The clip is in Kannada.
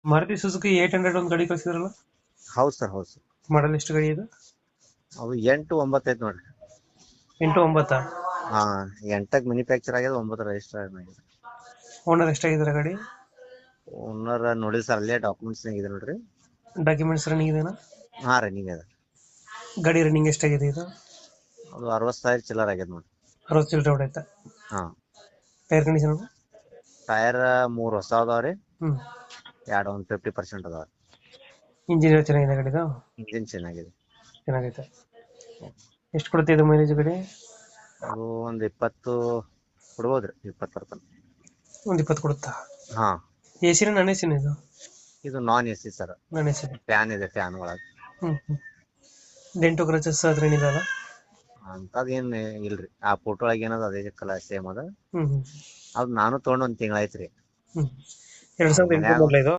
ಮಾರುತಿ ಸುಜುಕಿ 800 ಒಂದು ಗಾಡಿ ಕಳಿಸಿದ್ರಲ್ಲ, ಹೌದು ಸರ್, ಹೌದು ಸರ್. ಮಾಡಲ್ ಎಷ್ಟು ಗಾಡಿ ಇದು? ಅದು 8 9 ಐತೆ ನೋಡ್ರಿ. 8 9. ಹಾ, 8ಕ್ಕೆ ಮ್ಯಾನುಫ್ಯಾಕ್ಚರ್ ಆಗ್ಯದ, 9 ರಿಜಿಸ್ಟರ್ ಆಗಿದೆ. ಓನರ್ ಎಷ್ಟಾಗಿದ್ದಾರೆ ಗಾಡಿ? ಓನರ್ ನೋಡಿ ಸರ್, ಅಲ್ಲೇ ಡಾಕ್ಯುಮೆಂಟ್ಸ್ ಇದೆ ನೋಡ್ರಿ. ಡಾಕ್ಯುಮೆಂಟ್ಸ್ ರನ್ನಿಂಗ್ ಇದೆನಾ? ಹಾ, ರನ್ನಿಂಗ್ ಅದ. ಗಾಡಿ ರನ್ನಿಂಗ್ ಎಷ್ಟಾಗಿದೆ ಇದು? ಅದು 60,000 ಚಿಲ್ಲರ್ ಆಗ್ಯದ ನೋಡ್ರಿ. 60 ಚಿಲ್ಲರೆ ಹೊಡೈತೆ. ಹಾ, ಟೈರ್ ಕಂಡೀಷನ್? ಟೈರ್ 3 ಹೊಸ ಅದಾವ್ರಿ, ಹ್ಮ್. 2 ಒಂದು 50% ಅದಾವ. ಇಂಜಿನ್ ಚೆನ್ನಾಗಿದೆ ಗಾಡಿದು? ಇಂಜಿನ್ ಚೆನ್ನಾಗಿದೆ. ಚೆನ್ನಾಗೈತೆ. ಎಷ್ಟು ಕೊಡುತ್ತೆ ಇದು ಮೈಲೇಜ್ ಗಾಡಿ? ಅದು ಒಂದು 20 ಕೊಡ್ಬೋದ್ರಿ, 20%. ಒಂದು 20 ಕೊಡುತ್ತಾ? ಹಾ, ಎ ಸಿನ ನಾನ್ ಎ ಸಿನ ಇದು? ಇದು non A C sir. Non A C. Fan ಇದೆ, ಫ್ಯಾನ್ ಒಳಗೆ. ಹ್ಮ್. ಡೆಂಟು ಕ್ರಚಸ್ ಅದ್ರ ಏನಿದಲ್ಲ? ಅಂತದೇನ್ ಇಲ್ರಿ. ಆ ಫೋಟೋ ಒಳಗೆ ಏನದ ಅದೇ ಕಲರ್ ಸೇಮ್ ಅದ. ಹ್ಮ್. ಅದು ನಾನು ತೊಗೊಂಡು 1 ತಿಂಗಳ ಆಯ್ತ್ರಿ. ಹ್ಮ್. 2008 ಮನ್ಯಾಗ ಮಾಡಲ ಇದು?